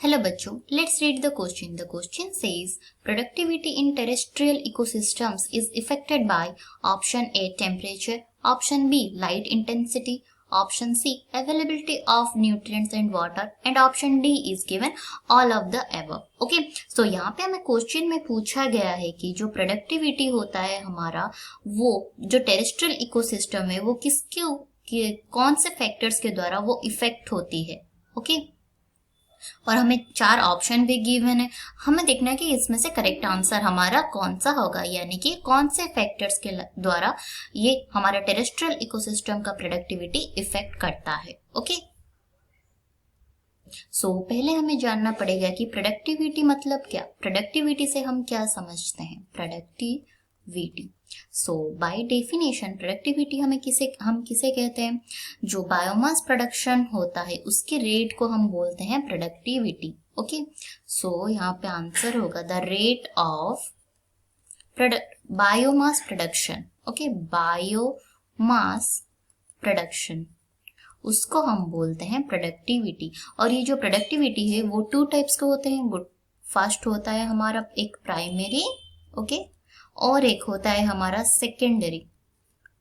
Hello बच्चों, let's read the question. The question says productivity in terrestrial ecosystems is affected by option A temperature, option B light intensity, option C availability of nutrients and water and option D is given all of the above. Okay, so यहाँ पे हमें question में पूछा गया है कि जो productivity होता है हमारा, वो जो टेरेस्ट्रियल इकोसिस्टम है वो किसके कौन से फैक्टर्स के द्वारा वो इफेक्ट होती है. ओके, और हमें 4 ऑप्शन भी गिवन है. हमें देखना है कि इसमें से करेक्ट आंसर हमारा कौन सा होगा, यानी कि कौन से फैक्टर्स के द्वारा ये हमारा टेरेस्ट्रियल इकोसिस्टम का प्रोडक्टिविटी इफेक्ट करता है. ओके, सो पहले हमें जानना पड़ेगा कि प्रोडक्टिविटी मतलब क्या. प्रोडक्टिविटी से हम क्या समझते हैं? Productivity, so by definition productivity हम किसे कहते हैं? जो बायोमास प्रोडक्शन होता है उसके रेट को हम बोलते हैं प्रोडक्टिविटी. ओके, सो यहाँ पे आंसर होगा the rate of biomass production. Okay, biomass production उसको हम बोलते हैं प्रोडक्टिविटी. और ये जो प्रोडक्टिविटी है वो 2 टाइप्स के होते हैं. फर्स्ट होता है हमारा एक प्राइमरी, ओके, और एक होता है हमारा सेकेंडरी.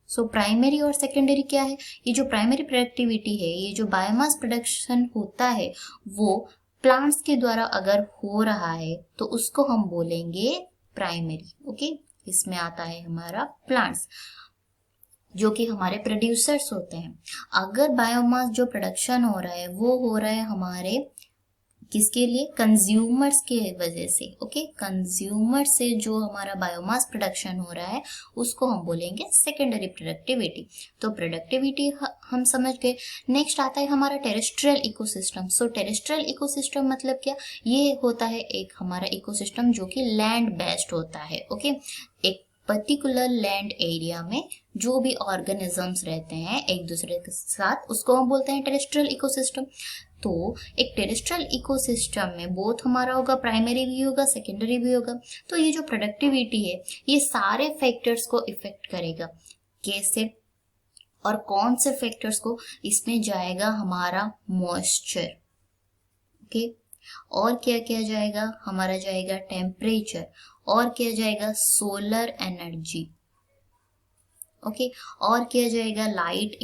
सो प्राइमरी और सेकेंडरी क्या है? ये जो प्राइमरी प्रोडक्टिविटी है, ये जो बायोमास प्रोडक्शन होता है वो प्लांट्स के द्वारा अगर हो रहा है तो उसको हम बोलेंगे प्राइमरी. ओके, इसमें आता है हमारा प्लांट्स जो कि हमारे प्रोड्यूसर्स होते हैं. अगर बायोमास जो प्रोडक्शन हो रहा है वो हो रहा है हमारे किसके लिए? कंज्यूमर्स के वजह से. ओके, कंज्यूमर से जो हमारा बायोमास प्रोडक्शन हो रहा है उसको हम बोलेंगे सेकेंडरी प्रोडक्टिविटी. तो प्रोडक्टिविटी हम समझ गए. नेक्स्ट आता है हमारा टेरेस्ट्रियल इकोसिस्टम. सो टेरेस्ट्रियल इकोसिस्टम मतलब क्या? ये होता है एक हमारा इकोसिस्टम जो कि लैंड बेस्ड होता है. ओके, एक पर्टिकुलर लैंड एरिया में जो भी ऑर्गेनिजम्स रहते हैं एक दूसरे के साथ, उसको हम बोलते हैं टेरेस्ट्रियल इकोसिस्टम. तो एक टेरेस्ट्रियल इकोसिस्टम में बोथ हमारा होगा, प्राइमरी भी होगा, सेकेंडरी भी होगा. तो ये जो प्रोडक्टिविटी है ये सारे फैक्टर्स को इफेक्ट करेगा. कैसे और कौन से फैक्टर्स को? इसमें जाएगा हमारा मॉइस्चर. ओके, और क्या क्या जाएगा? हमारा जाएगा टेम्परेचर, और क्या जाएगा? Solar energy. ओके, और क्या जाएगा? लाइट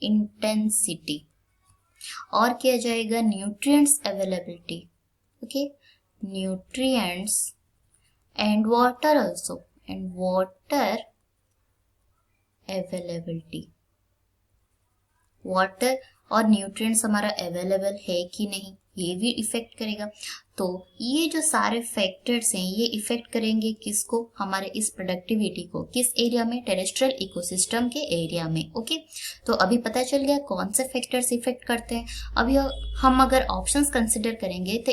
इंटेंसिटी, और क्या जाएगा? Nutrients availability. Okay, nutrients and water also, and water availability. Water और न्यूट्रिएंट्स हमारा अवेलेबल है कि नहीं ये भी इफेक्ट करेगा. तो ये जो सारे फैक्टर्स हैं ये इफेक्ट करेंगे किसको? हमारे इस प्रोडक्टिविटी को. किस एरिया में? टेरेस्ट्रियल इकोसिस्टम के एरिया में. ओके, तो अभी पता चल गया कौन से फैक्टर्स इफेक्ट करते हैं. अभी हम अगर ऑप्शंस कंसिडर करेंगे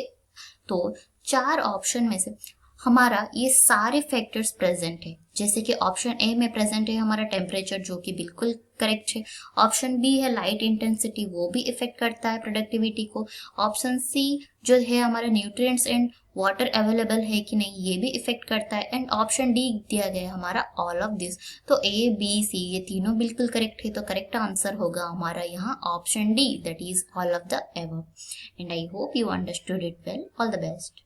तो 4 ऑप्शन में से हमारा ये सारे फैक्टर्स प्रेजेंट है. जैसे कि ऑप्शन ए में प्रेजेंट है हमारा टेम्परेचर जो कि बिल्कुल करेक्ट है. ऑप्शन बी है लाइट इंटेंसिटी, वो भी इफेक्ट करता है प्रोडक्टिविटी को. ऑप्शन सी जो है हमारा न्यूट्रिएंट्स एंड वाटर अवेलेबल है कि नहीं ये भी इफेक्ट करता है. एंड ऑप्शन डी दिया गया हमारा ऑल ऑफ दिस. तो ए बी सी ये तीनों बिल्कुल करेक्ट है. तो करेक्ट आंसर होगा हमारा यहाँ option D, that is all of the above. And I hope you understood it well. All the best.